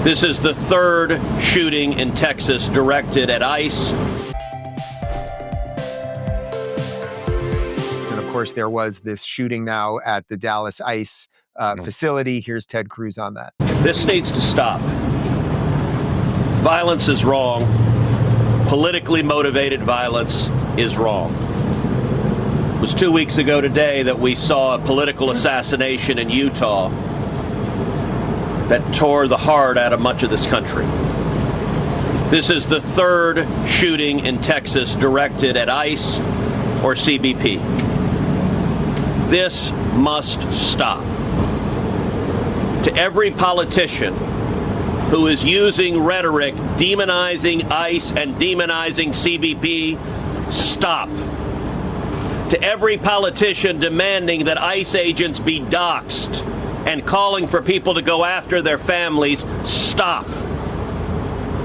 This is the third shooting in Texas directed at ICE. And of course, there was this shooting now at the Dallas ICE facility. Here's Ted Cruz on that. This needs to stop. Violence is wrong. Politically motivated violence is wrong. It was 2 weeks ago today that we saw a political assassination in Utah that tore the heart out of much of this country. This is the third shooting in Texas directed at ICE or CBP. This must stop. To every politician who is using rhetoric demonizing ICE and demonizing CBP, stop. To every politician demanding that ICE agents be doxxed and calling for people to go after their families, stop.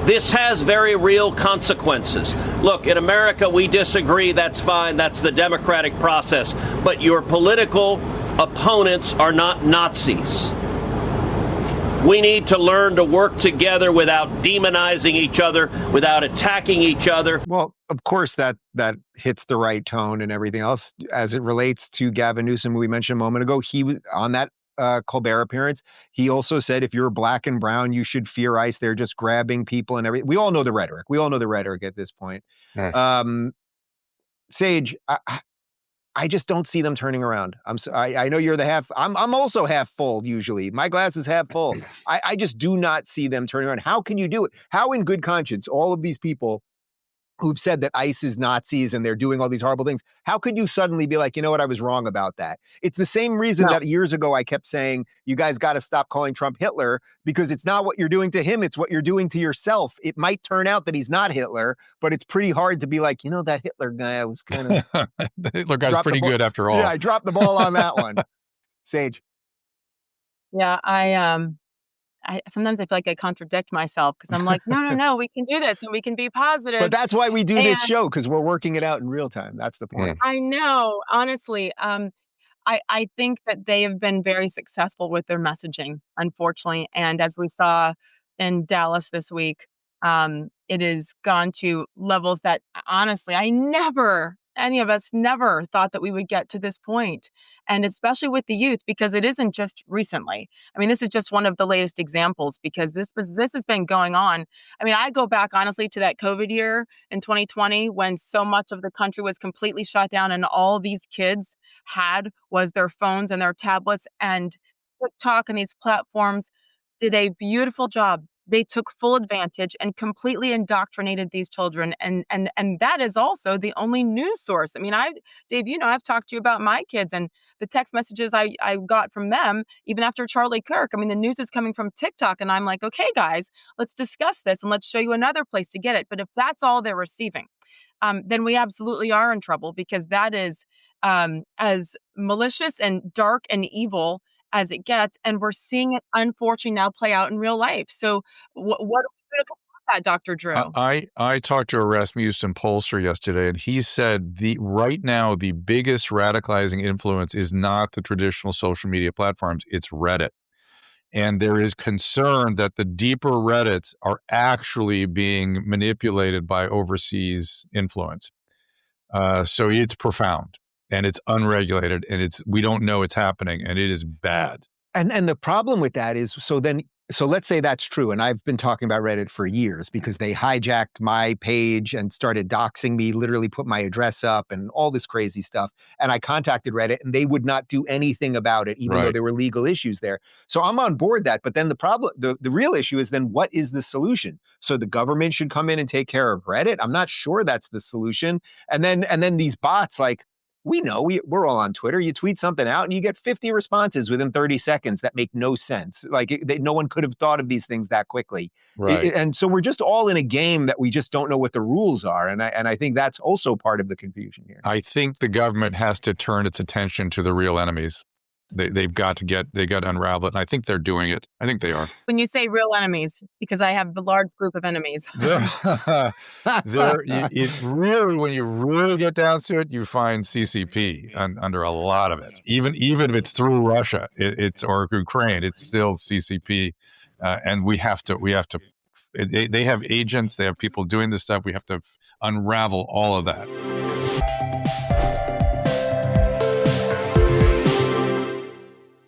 This has very real consequences. Look, in America, we disagree. That's fine. That's the democratic process. But your political opponents are not Nazis. We need to learn to work together without demonizing each other, without attacking each other. Well, of course, that hits the right tone and everything else. As it relates to Gavin Newsom, we mentioned a moment ago, he was on that Colbert appearance. He also said, if you're black and brown, you should fear ICE. They're just grabbing people and everything. We all know the rhetoric. We all know the rhetoric at this point. Sage, I just don't see them turning around. I know you're the half. I'm also half full usually. My glass is half full. I just do not see them turning around. How can you do it? How in good conscience, all of these people who've said that ICE is Nazis and they're doing all these horrible things, how could you suddenly be like, you know what, I was wrong about that? It's the same reason that years ago I kept saying, you guys got to stop calling Trump Hitler, because it's not what you're doing to him, it's what you're doing to yourself. It might turn out that he's not Hitler, but it's pretty hard to be like, you know, that Hitler guy, I was kind of... The Hitler guy's pretty good after all. Yeah, I dropped the ball on that one. Sage. Yeah, I sometimes I feel like I contradict myself because I'm like, no, we can do this and we can be positive. But that's why we do this show, because we're working it out in real time. That's the point. I know, honestly. I think that they have been very successful with their messaging, unfortunately. And as we saw in Dallas this week, it has gone to levels that honestly, any of us never thought that we would get to this point. And especially with the youth, because it isn't just recently. I mean, this is just one of the latest examples, because this has been going on. I mean, I go back honestly to that COVID year in 2020 when so much of the country was completely shut down and all these kids had was their phones and their tablets, and TikTok and these platforms did a beautiful job. They took full advantage and completely indoctrinated these children. And that is also the only news source. I mean, Dave, I've talked to you about my kids and the text messages I got from them, even after Charlie Kirk. I mean, the news is coming from TikTok. And I'm like, okay, guys, let's discuss this and let's show you another place to get it. But if that's all they're receiving, then we absolutely are in trouble, because that is as malicious and dark and evil as it gets, and we're seeing it unfortunately now play out in real life. So what are we going to call that, Dr. Drew? I talked to a Rasmussen pollster yesterday, and he said right now the biggest radicalizing influence is not the traditional social media platforms, it's Reddit. And there is concern that the deeper Reddits are actually being manipulated by overseas influence. So it's profound. And it's unregulated, and we don't know it's happening, and it is bad. And the problem with that is, so let's say that's true, and I've been talking about Reddit for years because they hijacked my page and started doxing me, literally put my address up and all this crazy stuff. And I contacted Reddit, and they would not do anything about it, even though there were legal issues there. So I'm on board that. But then the problem, the real issue is then what is the solution? So the government should come in and take care of Reddit? I'm not sure that's the solution. And then these bots, like, we know, we're all on Twitter. You tweet something out and you get 50 responses within 30 seconds that make no sense. Like no one could have thought of these things that quickly. Right. And so we're just all in a game that we just don't know what the rules are. And I think that's also part of the confusion here. I think the government has to turn its attention to the real enemies. They've got to unravel it. And I think they're doing it. I think they are. When you say real enemies, because I have a large group of enemies. When you really get down to it, you find CCP under a lot of it. Even if it's through Russia, or Ukraine, it's still CCP and we have to. They have agents. They have people doing this stuff. We have to unravel all of that.